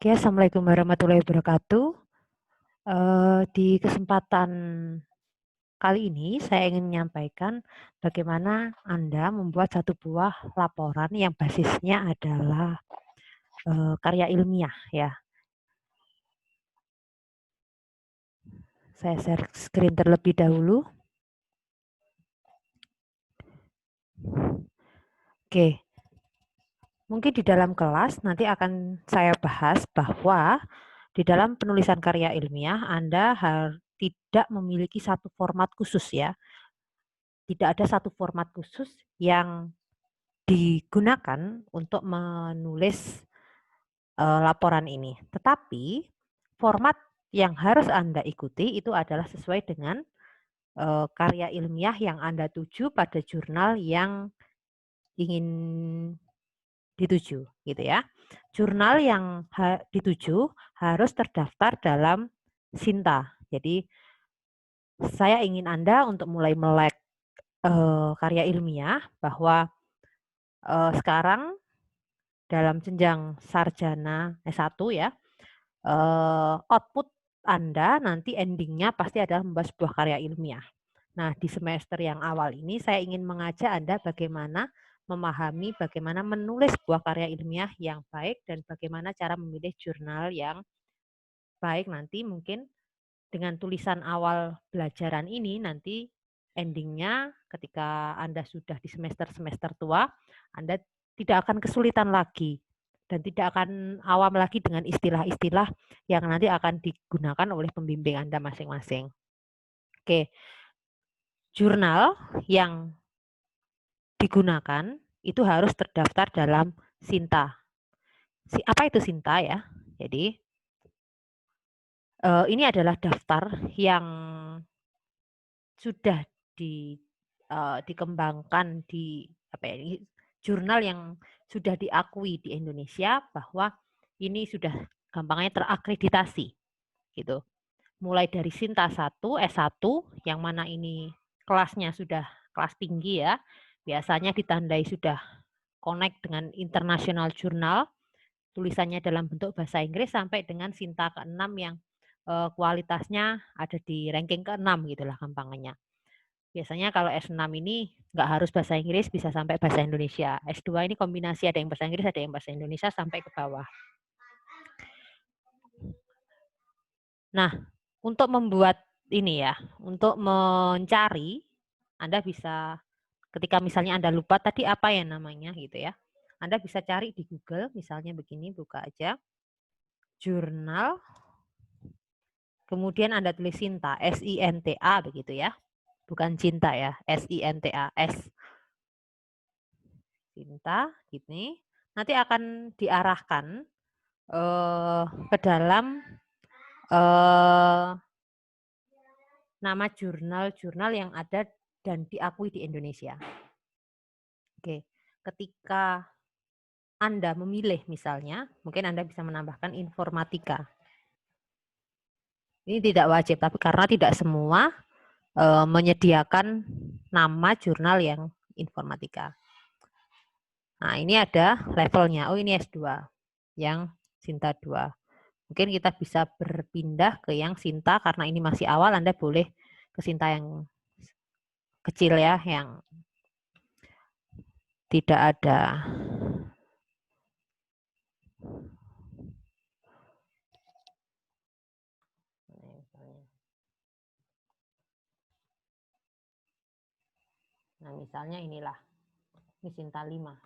Oke, Assalamualaikum warahmatullahi wabarakatuh. Di kesempatan kali ini saya ingin menyampaikan bagaimana Anda membuat satu buah laporan yang basisnya adalah karya ilmiah ya. Saya share screen terlebih dahulu. Oke, mungkin di dalam kelas nanti akan saya bahas bahwa di dalam penulisan karya ilmiah Anda tidak memiliki satu format khusus ya. Tidak ada satu format khusus yang digunakan untuk menulis laporan ini. Tetapi format yang harus Anda ikuti itu adalah sesuai dengan karya ilmiah yang Anda tuju pada jurnal yang ingin dituju, gitu ya. Jurnal yang dituju harus terdaftar dalam Sinta. Jadi saya ingin Anda untuk mulai melek karya ilmiah bahwa sekarang dalam jenjang sarjana S1 ya, output Anda nanti endingnya pasti adalah membuat sebuah karya ilmiah. Nah, di semester yang awal ini saya ingin mengajak Anda bagaimana memahami bagaimana menulis sebuah karya ilmiah yang baik dan bagaimana cara memilih jurnal yang baik nanti mungkin dengan tulisan awal pelajaran ini nanti endingnya ketika Anda sudah di semester-semester tua, Anda tidak akan kesulitan lagi dan tidak akan awam lagi dengan istilah-istilah yang nanti akan digunakan oleh pembimbing Anda masing-masing. Oke, jurnal yang digunakan itu harus terdaftar dalam Sinta. Apa itu Sinta ya? Jadi ini adalah daftar yang sudah dikembangkan di jurnal yang sudah diakui di Indonesia bahwa ini sudah gampangnya terakreditasi gitu. Mulai dari Sinta 1, S1 yang mana ini kelasnya sudah kelas tinggi ya. Biasanya ditandai sudah connect dengan international journal, tulisannya dalam bentuk bahasa Inggris sampai dengan Sinta ke-6 yang kualitasnya ada di ranking ke-6 gitulah gampangnya. Biasanya kalau S6 ini nggak harus bahasa Inggris, bisa sampai bahasa Indonesia. S2 ini kombinasi ada yang bahasa Inggris, ada yang bahasa Indonesia sampai ke bawah. Nah, untuk membuat ini ya, untuk mencari, Anda bisa ketika misalnya Anda lupa tadi apa ya namanya gitu ya. Anda bisa cari di Google, misalnya begini, buka aja. Jurnal, kemudian Anda tulis Sinta, S-I-N-T-A begitu ya. Bukan cinta ya, S-I-N-T-A, S. Sinta, gini. Nanti akan diarahkan ke dalam nama jurnal-jurnal yang ada dan diakui di Indonesia. Oke, ketika Anda memilih misalnya, mungkin Anda bisa menambahkan informatika. Ini tidak wajib, tapi karena tidak semua menyediakan nama jurnal yang informatika. Nah, ini ada levelnya. Oh, ini S2 yang Sinta 2. Mungkin kita bisa berpindah ke yang Sinta karena ini masih awal, Anda boleh ke Sinta yang kecil ya, yang tidak ada. Nah, misalnya inilah, ini Sinta 5.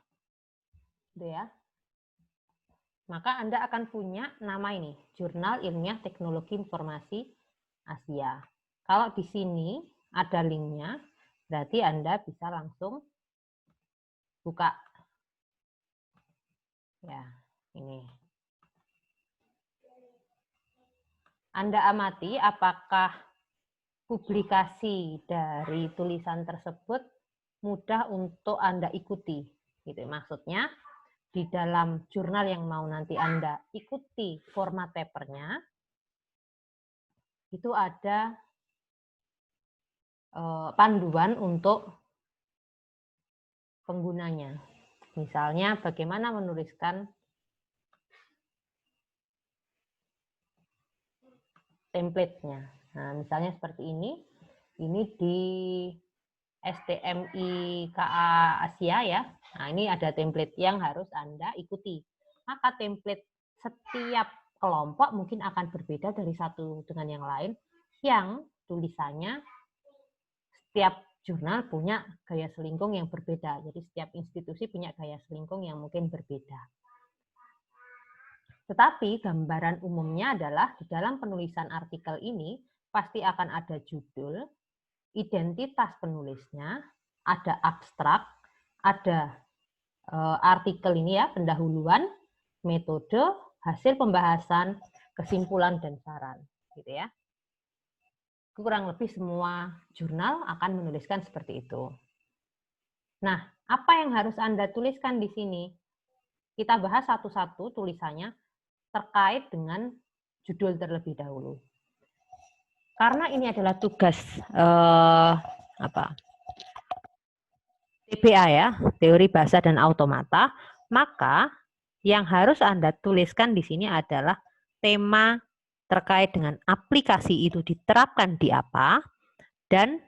Itu ya. Maka Anda akan punya nama ini, Jurnal Ilmiah Teknologi Informasi Asia. Kalau di sini ada linknya, berarti Anda bisa langsung buka. Ya, ini. Anda amati apakah publikasi dari tulisan tersebut mudah untuk Anda ikuti. Gitu. Maksudnya, di dalam jurnal yang mau nanti Anda ikuti format papernya, itu ada panduan untuk penggunanya. Misalnya bagaimana menuliskan template-nya. Nah, misalnya seperti ini di STMI KA Asia ya. Nah, ini ada template yang harus Anda ikuti. Maka template setiap kelompok mungkin akan berbeda dari satu dengan yang lain, yang tulisannya setiap jurnal punya gaya selingkung yang berbeda. Jadi setiap institusi punya gaya selingkung yang mungkin berbeda. Tetapi gambaran umumnya adalah di dalam penulisan artikel ini pasti akan ada judul, identitas penulisnya, ada abstrak, ada artikel ini ya, pendahuluan, metode, hasil pembahasan, kesimpulan dan saran, gitu ya. Kurang lebih semua jurnal akan menuliskan seperti itu. Nah, apa yang harus Anda tuliskan di sini? Kita bahas satu-satu tulisannya terkait dengan judul terlebih dahulu. Karena ini adalah tugas TBA ya, teori bahasa dan automata, maka yang harus Anda tuliskan di sini adalah tema terkait dengan aplikasi itu diterapkan di apa dan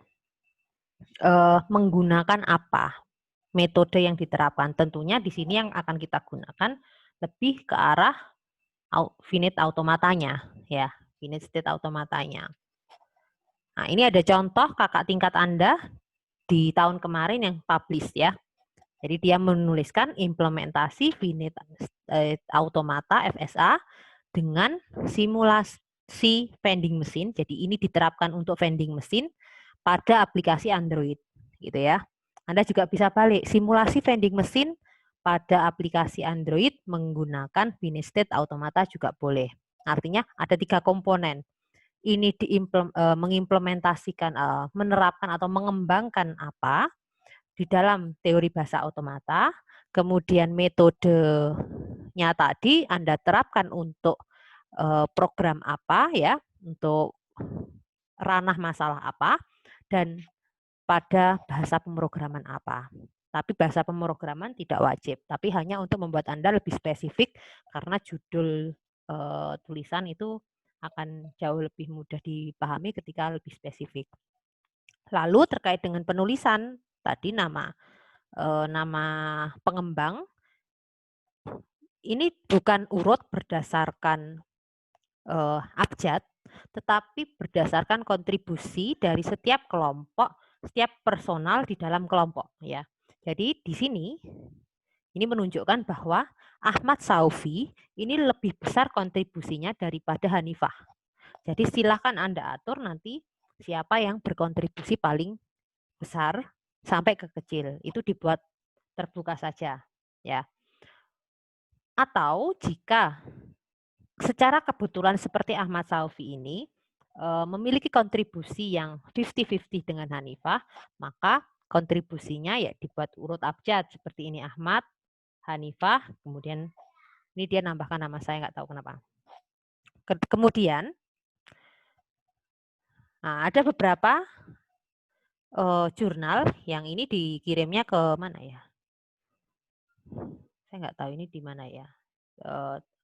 menggunakan apa, metode yang diterapkan. Tentunya di sini yang akan kita gunakan lebih ke arah finite automatanya ya, finite state automatanya. Nah, ini ada contoh kakak tingkat Anda di tahun kemarin yang publish ya. Jadi dia menuliskan implementasi finite automata FSA dengan simulasi vending machine. Jadi ini diterapkan untuk vending machine pada aplikasi Android, gitu ya. Anda juga bisa balik simulasi vending machine pada aplikasi Android menggunakan finite state automata juga boleh. Artinya ada 3 komponen. Ini mengimplementasikan, menerapkan atau mengembangkan apa di dalam teori bahasa automata, kemudian metodenya tadi Anda terapkan untuk program apa ya, untuk ranah masalah apa, dan pada bahasa pemrograman apa. Tapi bahasa pemrograman tidak wajib, tapi hanya untuk membuat Anda lebih spesifik karena judul tulisan itu akan jauh lebih mudah dipahami ketika lebih spesifik. Lalu terkait dengan penulisan, tadi nama pengembang, ini bukan urut berdasarkan abjad, tetapi berdasarkan kontribusi dari setiap kelompok, setiap personal di dalam kelompok ya. Jadi di sini ini menunjukkan bahwa Ahmad Saufi ini lebih besar kontribusinya daripada Hanifah. Jadi silakan Anda atur nanti siapa yang berkontribusi paling besar sampai ke kecil. Itu dibuat terbuka saja ya. Atau jika secara kebetulan seperti Ahmad Saufi ini memiliki kontribusi yang 50-50 dengan Hanifah, maka kontribusinya ya dibuat urut abjad seperti ini Ahmad, Hanifah, kemudian ini dia nambahkan nama saya nggak tahu kenapa. Kemudian ada beberapa jurnal yang ini dikirimnya ke mana ya? Saya nggak tahu ini di mana ya,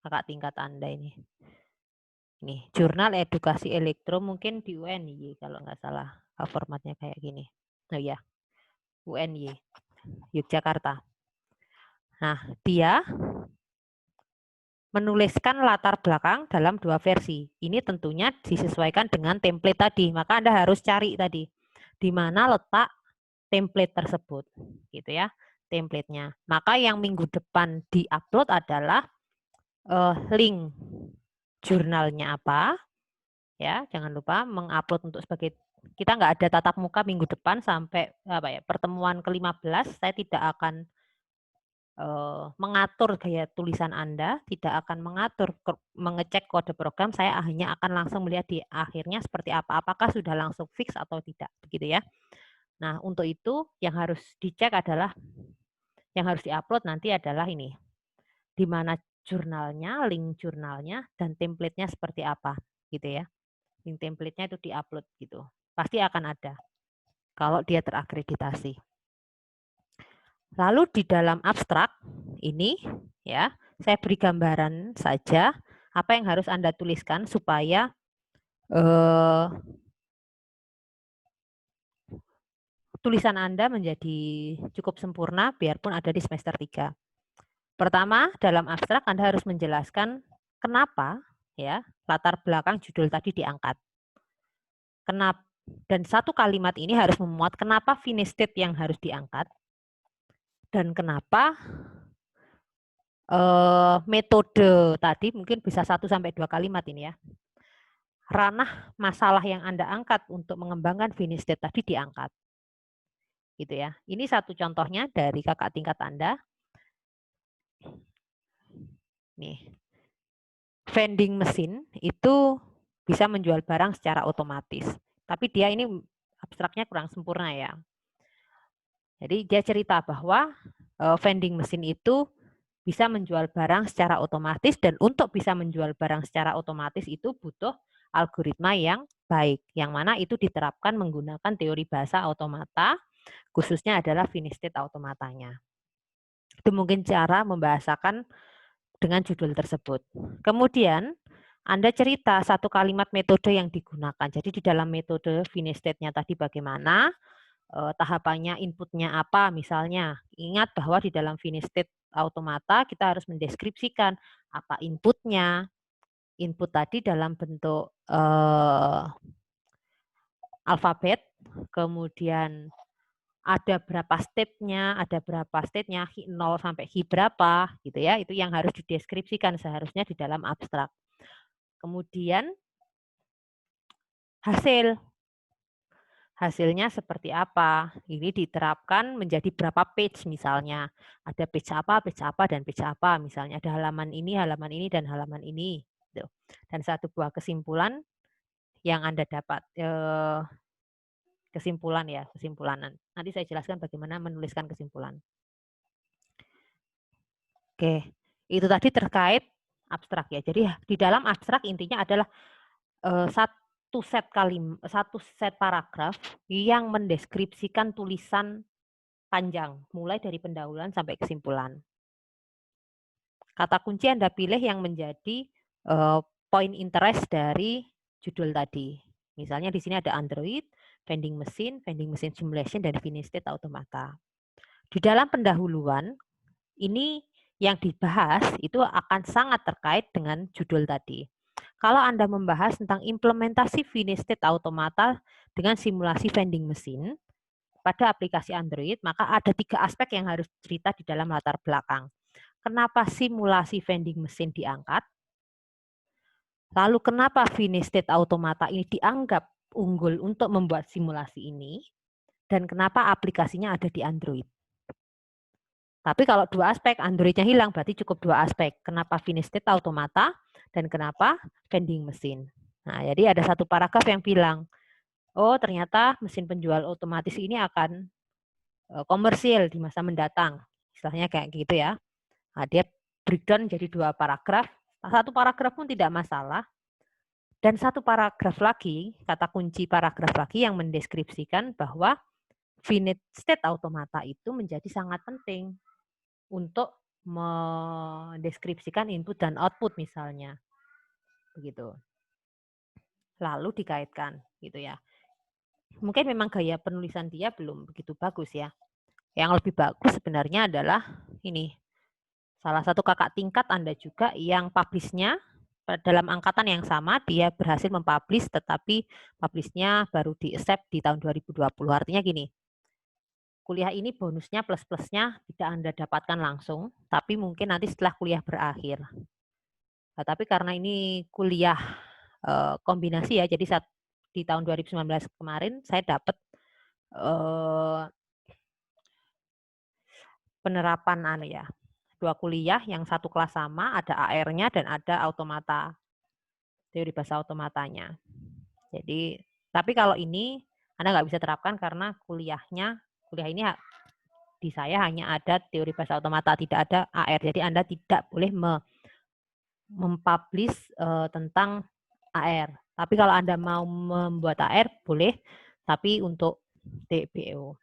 kakak tingkat Anda ini. Nih, jurnal edukasi elektro mungkin di UNY kalau nggak salah formatnya kayak gini. Oh ya, UNY, Yogyakarta. Nah, dia menuliskan latar belakang dalam 2 versi. Ini tentunya disesuaikan dengan template tadi. Maka Anda harus cari tadi di mana letak template tersebut, gitu ya, template-nya. Maka yang minggu depan diupload adalah link jurnalnya apa, ya. Jangan lupa mengupload untuk sebagai kita nggak ada tatap muka minggu depan sampai pertemuan ke-15. Saya tidak akan mengatur gaya tulisan Anda, tidak akan mengecek kode program, saya hanya akan langsung melihat di akhirnya seperti apa, apakah sudah langsung fix atau tidak, begitu ya. Nah, untuk itu yang harus dicek adalah, yang harus diupload nanti adalah ini, di mana jurnalnya, link jurnalnya, dan template-nya seperti apa, gitu ya. Link template-nya itu diupload gitu, pasti akan ada kalau dia terakreditasi. Lalu di dalam abstrak ini ya, saya beri gambaran saja apa yang harus Anda tuliskan supaya tulisan Anda menjadi cukup sempurna biarpun ada di semester 3. Pertama, dalam abstrak Anda harus menjelaskan kenapa ya latar belakang judul tadi diangkat. Kenapa, dan satu kalimat ini harus memuat kenapa finish state yang harus diangkat dan kenapa metode tadi, mungkin bisa 1 sampai 2 kalimat ini ya. Ranah masalah yang Anda angkat untuk mengembangkan finish state tadi diangkat. Gitu ya. Ini satu contohnya dari kakak tingkat Anda. Nih. Vending machine itu bisa menjual barang secara otomatis. Tapi dia ini abstraknya kurang sempurna ya. Jadi dia cerita bahwa vending machine itu bisa menjual barang secara otomatis, dan untuk bisa menjual barang secara otomatis itu butuh algoritma yang baik, yang mana itu diterapkan menggunakan teori bahasa automata, khususnya adalah finish state automatanya. Itu mungkin cara membahasakan dengan judul tersebut. Kemudian Anda cerita satu kalimat metode yang digunakan. Jadi di dalam metode finish state-nya tadi bagaimana, tahapannya, inputnya apa misalnya. Ingat bahwa di dalam finish state automata kita harus mendeskripsikan apa inputnya. Input tadi dalam bentuk alfabet, kemudian ada berapa step-nya, ada berapa state-nya, 0 sampai hi berapa, gitu ya. Itu yang harus dideskripsikan seharusnya di dalam abstrak. Kemudian hasilnya seperti apa. Ini diterapkan menjadi berapa page misalnya. Ada page apa, dan page apa. Misalnya ada halaman ini, dan halaman ini. Dan satu buah kesimpulan yang Anda dapat. Kesimpulan. Nanti saya jelaskan bagaimana menuliskan kesimpulan. Oke, itu tadi terkait abstrak ya. Jadi di dalam abstrak intinya adalah satu set paragraf yang mendeskripsikan tulisan panjang, mulai dari pendahuluan sampai kesimpulan. Kata kunci Anda pilih yang menjadi point interest dari judul tadi. Misalnya di sini ada Android, vending machine simulation, dan finish state automata. Di dalam pendahuluan, ini yang dibahas itu akan sangat terkait dengan judul tadi. Kalau Anda membahas tentang implementasi finish state automata dengan simulasi vending machine pada aplikasi Android, maka ada 3 aspek yang harus cerita di dalam latar belakang. Kenapa simulasi vending machine diangkat? Lalu kenapa finish state automata ini dianggap unggul untuk membuat simulasi ini? Dan kenapa aplikasinya ada di Android? Tapi kalau 2 aspek, Android-nya hilang, berarti cukup 2 aspek. Kenapa finish state automata dan kenapa vending machine. Nah, jadi ada satu paragraf yang bilang, oh ternyata mesin penjual otomatis ini akan komersil di masa mendatang. Istilahnya kayak gitu ya. Nah, dia breakdown jadi 2 paragraf. Satu paragraf pun tidak masalah. Dan satu paragraf lagi, kata kunci paragraf lagi yang mendeskripsikan bahwa finite state automata itu menjadi sangat penting untuk mendeskripsikan input dan output misalnya. Begitu. Lalu dikaitkan gitu ya. Mungkin memang gaya penulisan dia belum begitu bagus ya. Yang lebih bagus sebenarnya adalah ini. Salah satu kakak tingkat Anda juga yang publish-nya dalam angkatan yang sama, dia berhasil mempublish, tetapi publish-nya baru di-accept di tahun 2020. Artinya gini, kuliah ini bonusnya plus-plusnya tidak Anda dapatkan langsung, tapi mungkin nanti setelah kuliah berakhir. Nah, tapi karena ini kuliah kombinasi ya, jadi di tahun 2019 kemarin saya dapat penerapan 2 kuliah yang satu kelas sama, ada AR-nya dan ada automata, teori bahasa automatanya. Jadi, tapi kalau ini Anda nggak bisa terapkan karena kuliah ini di saya hanya ada teori bahasa automata, tidak ada AR. Jadi Anda tidak boleh mempublish tentang AR. Tapi kalau Anda mau membuat AR, boleh, tapi untuk TBO.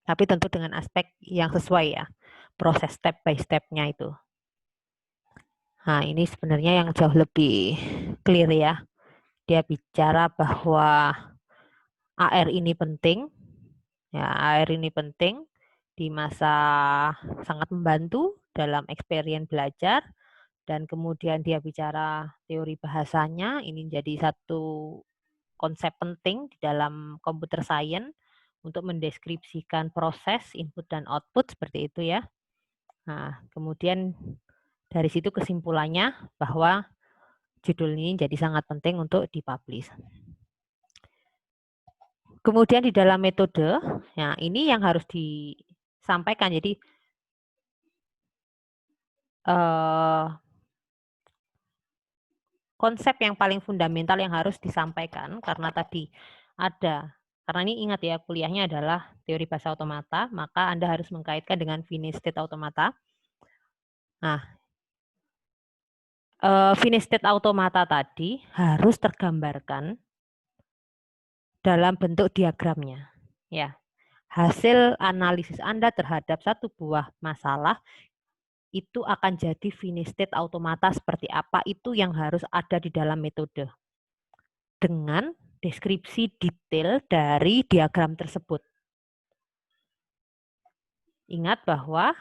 Tapi tentu dengan aspek yang sesuai ya, proses step by step-nya itu. Nah, ini sebenarnya yang jauh lebih clear ya. dia bicara bahwa AR ini penting. Ya, AR ini penting di masa sangat membantu dalam experience belajar. Dan kemudian dia bicara teori bahasanya, ini jadi satu konsep penting di dalam computer science untuk mendeskripsikan proses input dan output seperti itu ya. Nah, kemudian dari situ kesimpulannya bahwa judul ini jadi sangat penting untuk dipublish. Kemudian di dalam metode, ya ini yang harus disampaikan. Jadi konsep yang paling fundamental yang harus disampaikan karena tadi ada, karena ini ingat ya kuliahnya adalah teori bahasa otomata, maka Anda harus mengkaitkan dengan finished state automata. Nah, finished state automata tadi harus tergambarkan dalam bentuk diagramnya. Ya, hasil analisis Anda terhadap satu buah masalah itu akan jadi finished state automata seperti apa, itu yang harus ada di dalam metode. Dengan deskripsi detail dari diagram tersebut. Ingat bahwa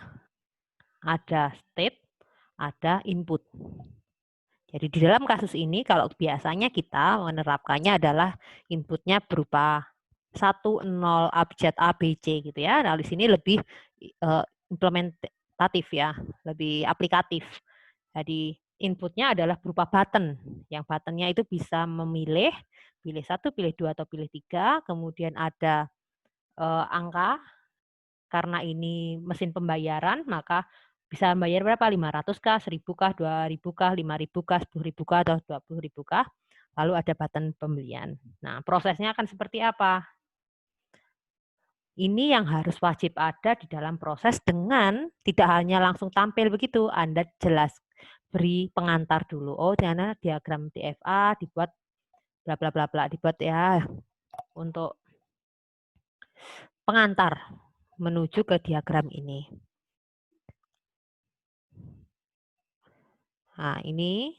ada state, ada input. Jadi di dalam kasus ini kalau biasanya kita menerapkannya adalah inputnya berupa 1, 0, abjad A, B, C gitu ya. Nah di sini lebih implementatif ya, lebih aplikatif. Jadi inputnya adalah berupa button. Yang buttonnya itu bisa memilih, pilih 1, pilih 2, atau pilih 3. Kemudian ada angka, karena ini mesin pembayaran, maka bisa bayar berapa? 500 kah, 1000 kah, 2000 kah, 5000 kah, 10.000 kah, atau 20.000 kah. Lalu ada button pembelian. Nah, prosesnya akan seperti apa? Ini yang harus wajib ada di dalam proses dengan tidak hanya langsung tampil begitu, Anda jelas beri pengantar dulu. Oh, ternyata diagram DFA dibuat bla bla bla bla, dibuat ya untuk pengantar menuju ke diagram ini. Nah, ini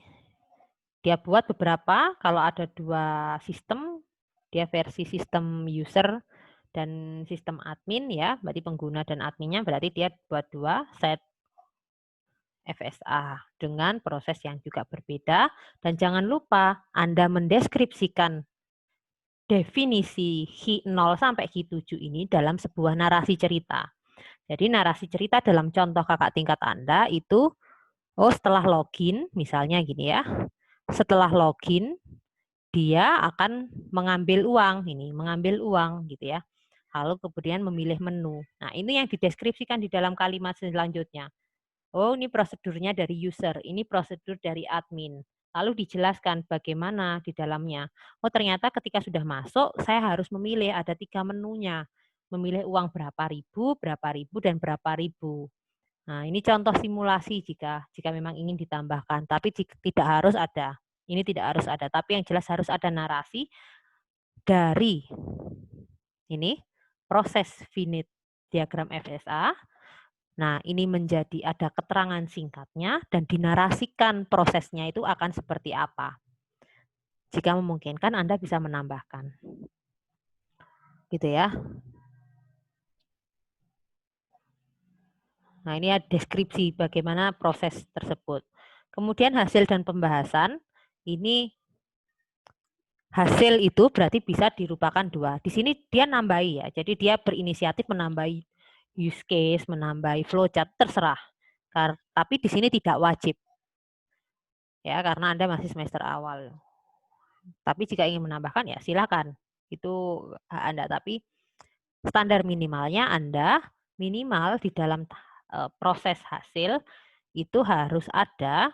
dia buat beberapa, kalau ada 2 sistem, dia versi sistem user dan sistem admin ya, berarti pengguna dan adminnya, berarti dia buat 2 set FSA dengan proses yang juga berbeda. Dan jangan lupa Anda mendeskripsikan definisi H0 sampai H7 ini dalam sebuah narasi cerita. Jadi narasi cerita dalam contoh kakak tingkat Anda itu, oh setelah login, misalnya gini ya, setelah login dia akan mengambil uang, ini mengambil uang gitu ya. Lalu kemudian memilih menu. Nah ini yang dideskripsikan di dalam kalimat selanjutnya. Oh ini prosedurnya dari user, ini prosedur dari admin. Lalu dijelaskan bagaimana di dalamnya. Oh ternyata ketika sudah masuk, saya harus memilih, ada 3 menunya. Memilih uang berapa ribu, dan berapa ribu. Nah, ini contoh simulasi jika memang ingin ditambahkan, tapi tidak harus ada. Ini tidak harus ada, tapi yang jelas harus ada narasi dari ini proses finite diagram FSA. Nah, ini menjadi ada keterangan singkatnya dan dinarasikan prosesnya itu akan seperti apa. Jika memungkinkan Anda bisa menambahkan. Gitu ya. Nah, ini ada deskripsi bagaimana proses tersebut. Kemudian hasil dan pembahasan, ini hasil itu berarti bisa dirupakan 2. Di sini dia nambahi ya, jadi dia berinisiatif menambahi use case, menambahi flowchart, terserah. Tapi di sini tidak wajib. Ya, karena Anda masih semester awal. Tapi jika ingin menambahkan ya silakan. Itu hak Anda, tapi standar minimalnya Anda minimal di dalam proses hasil itu harus ada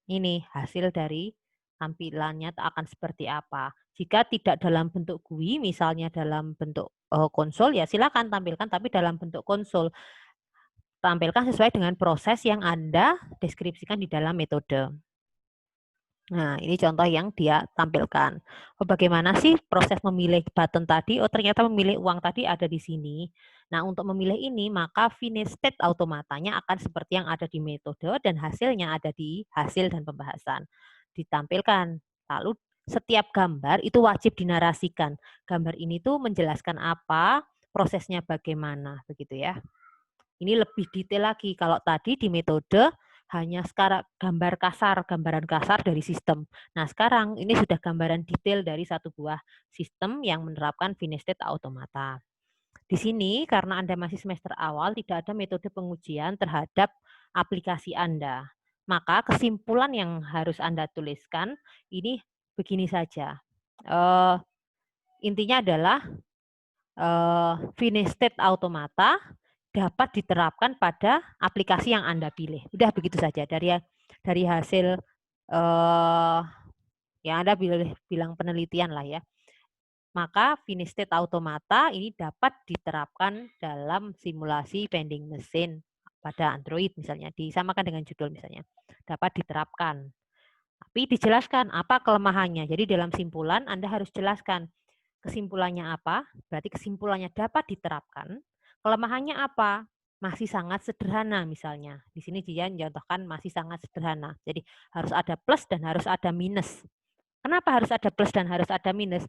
ini hasil dari tampilannya akan seperti apa. Jika tidak dalam bentuk GUI, misalnya dalam bentuk konsol, ya silakan tampilkan, tapi dalam bentuk konsol. Tampilkan sesuai dengan proses yang Anda deskripsikan di dalam metode. Nah, ini contoh yang dia tampilkan. Oh, bagaimana sih proses memilih button tadi? Oh, ternyata memilih uang tadi ada di sini. Nah, untuk memilih ini, maka finished state automatanya akan seperti yang ada di metode dan hasilnya ada di hasil dan pembahasan. Ditampilkan. Lalu setiap gambar itu wajib dinarasikan. Gambar ini tuh menjelaskan apa, prosesnya bagaimana, begitu ya. Ini lebih detail lagi. Kalau tadi di metode hanya sekarang gambaran kasar dari sistem. Nah, sekarang ini sudah gambaran detail dari satu buah sistem yang menerapkan Finished State Automata. Di sini, karena Anda masih semester awal, tidak ada metode pengujian terhadap aplikasi Anda. Maka kesimpulan yang harus Anda tuliskan ini begini saja. Intinya adalah Finished State Automata dapat diterapkan pada aplikasi yang Anda pilih. Udah begitu saja dari hasil yang Anda bilang penelitian lah ya. Maka Finished State Automata ini dapat diterapkan dalam simulasi vending machine pada Android misalnya, disamakan dengan judul misalnya, dapat diterapkan. Tapi dijelaskan apa kelemahannya. Jadi dalam simpulan Anda harus jelaskan kesimpulannya apa, berarti kesimpulannya dapat diterapkan. Kelemahannya apa? Masih sangat sederhana misalnya. Di sini dia mencontohkan masih sangat sederhana. Jadi harus ada plus dan harus ada minus. Kenapa harus ada plus dan harus ada minus?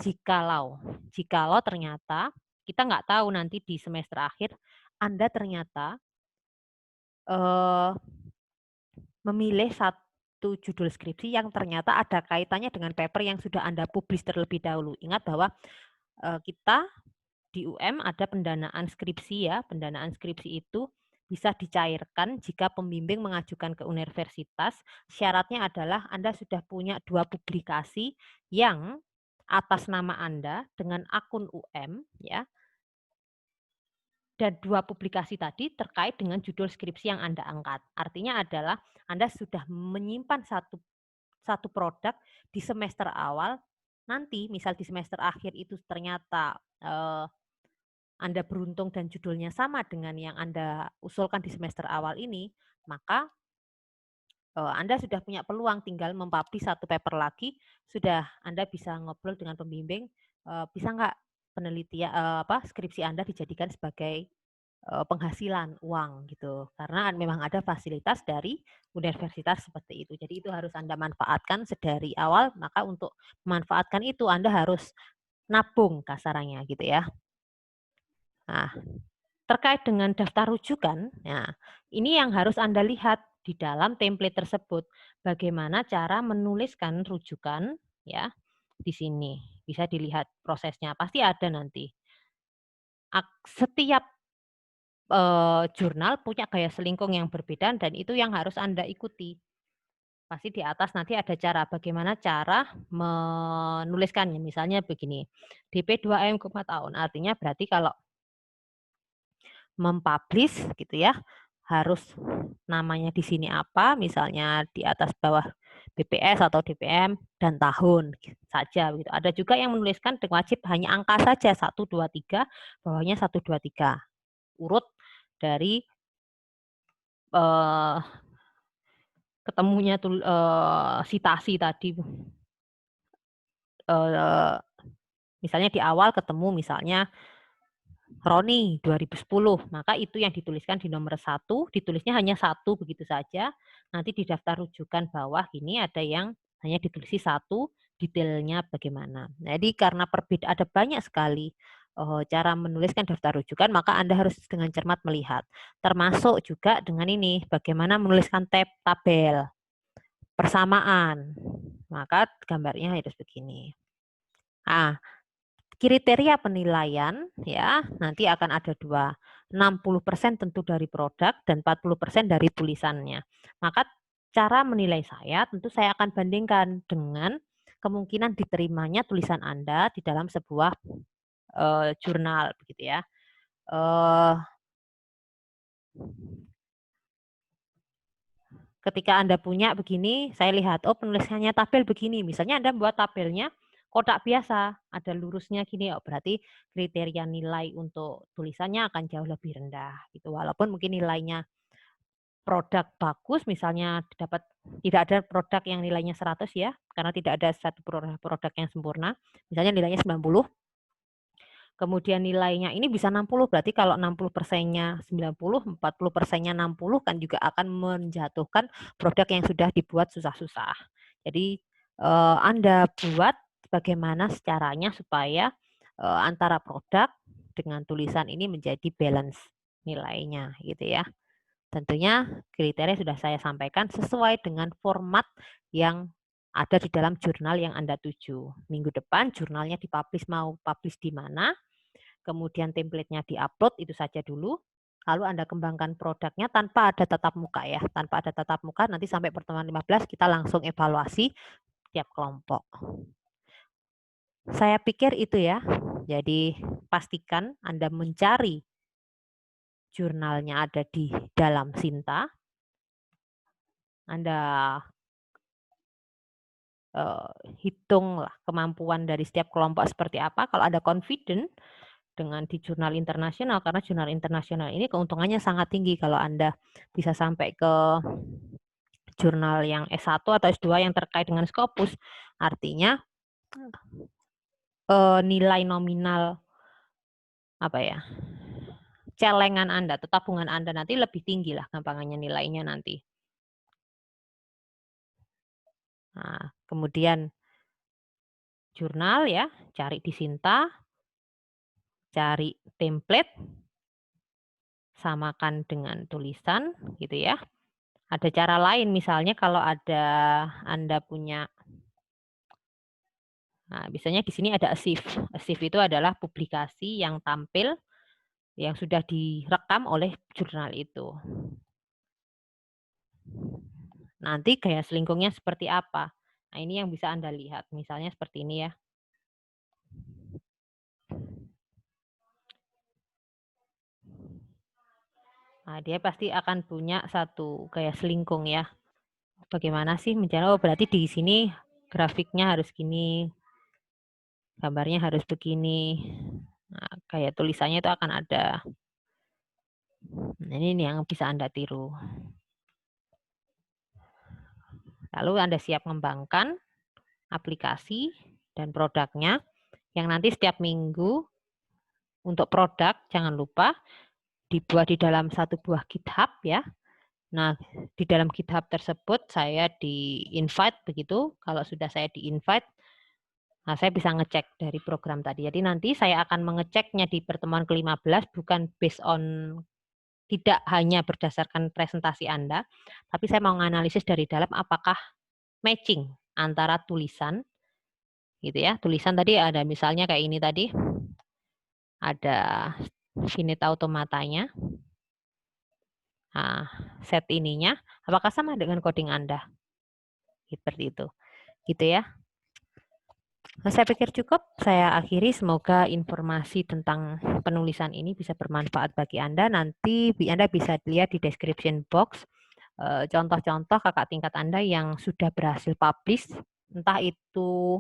Jikalau ternyata kita nggak tahu nanti di semester akhir Anda ternyata memilih satu judul skripsi yang ternyata ada kaitannya dengan paper yang sudah Anda publish terlebih dahulu. Ingat bahwa kita di UM ada pendanaan skripsi ya. Pendanaan skripsi itu bisa dicairkan jika pembimbing mengajukan ke universitas. Syaratnya adalah Anda sudah punya 2 publikasi yang atas nama Anda dengan akun UM ya. Dan 2 publikasi tadi terkait dengan judul skripsi yang Anda angkat. Artinya adalah Anda sudah menyimpan satu produk di semester awal. Nanti misal di semester akhir itu ternyata Anda beruntung dan judulnya sama dengan yang Anda usulkan di semester awal ini, maka Anda sudah punya peluang tinggal mempublish satu paper lagi, sudah Anda bisa ngobrol dengan pembimbing, bisa nggak penelitian skripsi Anda dijadikan sebagai penghasilan uang gitu. Karena memang ada fasilitas dari universitas seperti itu. Jadi itu harus Anda manfaatkan sedari awal, maka untuk memanfaatkan itu Anda harus nabung kasarannya gitu ya. Nah, terkait dengan daftar rujukan, nah, ini yang harus Anda lihat di dalam template tersebut. Bagaimana cara menuliskan rujukan ya di sini. Bisa dilihat prosesnya, pasti ada nanti. Setiap jurnal punya gaya selingkung yang berbeda dan itu yang harus Anda ikuti. Pasti di atas nanti ada cara, bagaimana cara menuliskannya. Misalnya begini, DP 2M 4 tahun, artinya berarti kalau mempublish gitu ya, harus namanya di sini apa, misalnya di atas bawah BPS atau DPM dan tahun saja begitu. Ada juga yang menuliskan wajib hanya angka saja 1 2 3, bawahnya 1 2 3. Urut dari ketemunya sitasi tadi. Misalnya di awal ketemu misalnya Roni 2010, maka itu yang dituliskan di nomor 1, ditulisnya hanya 1 begitu saja. Nanti di daftar rujukan bawah ini ada yang hanya ditulisi 1, detailnya bagaimana. Jadi karena ada banyak sekali cara menuliskan daftar rujukan, maka Anda harus dengan cermat melihat. Termasuk juga dengan ini, bagaimana menuliskan tabel, persamaan. Maka gambarnya harus begini. Nah, kriteria penilaian ya nanti akan ada 2. 60% tentu dari produk dan 40% dari tulisannya. Maka cara menilai saya tentu saya akan bandingkan dengan kemungkinan diterimanya tulisan Anda di dalam sebuah jurnal begitu ya. Ketika Anda punya begini, saya lihat, oh penulisannya tabel begini. Misalnya Anda buat tabelnya kotak biasa, ada lurusnya gini, oh berarti kriteria nilai untuk tulisannya akan jauh lebih rendah. Gitu. Walaupun mungkin nilainya produk bagus, misalnya tidak ada produk yang nilainya 100 ya, karena tidak ada satu produk yang sempurna. Misalnya nilainya 90, kemudian nilainya ini bisa 60, berarti kalau 60%-nya 90, 40%-nya 60 kan juga akan menjatuhkan produk yang sudah dibuat susah-susah. Jadi Anda buat bagaimana caranya supaya antara produk dengan tulisan ini menjadi balance nilainya gitu ya. Tentunya kriteria sudah saya sampaikan sesuai dengan format yang ada di dalam jurnal yang Anda tuju. Minggu depan jurnalnya dipublish, mau publish di mana, kemudian template-nya diupload, itu saja dulu. Lalu Anda kembangkan produknya tanpa ada tatap muka ya. Tanpa ada tatap muka, nanti sampai pertemuan 15 kita langsung evaluasi tiap kelompok. Saya pikir itu ya. Jadi pastikan Anda mencari jurnalnya ada di dalam Sinta. Anda hitunglah kemampuan dari setiap kelompok seperti apa. Kalau Anda confident dengan di jurnal internasional, karena jurnal internasional ini keuntungannya sangat tinggi kalau Anda bisa sampai ke jurnal yang S1 atau S2 yang terkait dengan Scopus. Artinya nilai nominal apa ya, celengan Anda atau tabungan Anda nanti lebih tinggi lah gampangannya nilainya nanti. Nah, kemudian jurnal ya, cari di Sinta, cari template, samakan dengan tulisan gitu ya. Ada cara lain misalnya kalau ada Anda punya, nah biasanya di sini ada asif. Asif itu adalah publikasi yang tampil yang sudah direkam oleh jurnal itu. Nanti gaya selingkungnya seperti apa? Nah, ini yang bisa Anda lihat. Misalnya seperti ini ya. Nah, dia pasti akan punya satu gaya selingkung ya. Bagaimana sih mencari? Oh, berarti di sini grafiknya harus gini, gambarnya harus begini. Nah, gaya tulisannya itu akan ada. Nah, ini yang bisa Anda tiru. Lalu Anda siap mengembangkan aplikasi dan produknya yang nanti setiap minggu untuk produk jangan lupa dibuat di dalam satu buah GitHub ya. Nah, di dalam GitHub tersebut saya di-invite begitu. Kalau sudah saya di-invite, nah saya bisa ngecek dari program tadi. Jadi nanti saya akan mengeceknya di pertemuan ke-15 bukan based on, tidak hanya berdasarkan presentasi Anda, tapi saya mau menganalisis dari dalam apakah matching antara tulisan gitu ya. Tulisan tadi ada misalnya kayak ini tadi. Ada finite automatanya. Nah, set ininya apakah sama dengan coding Anda? Seperti itu. Gitu ya. Nah, saya pikir cukup. Saya akhiri. Semoga informasi tentang penulisan ini bisa bermanfaat bagi Anda. Nanti Anda bisa lihat di description box contoh-contoh kakak tingkat Anda yang sudah berhasil publish. Entah itu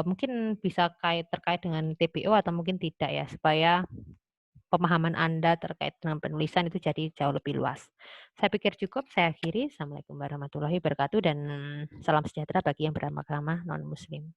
mungkin bisa terkait dengan TPO atau mungkin tidak ya. Supaya pemahaman Anda terkait dengan penulisan itu jadi jauh lebih luas. Saya pikir cukup, saya akhiri. Assalamualaikum warahmatullahi wabarakatuh dan salam sejahtera bagi yang beragama non-muslim.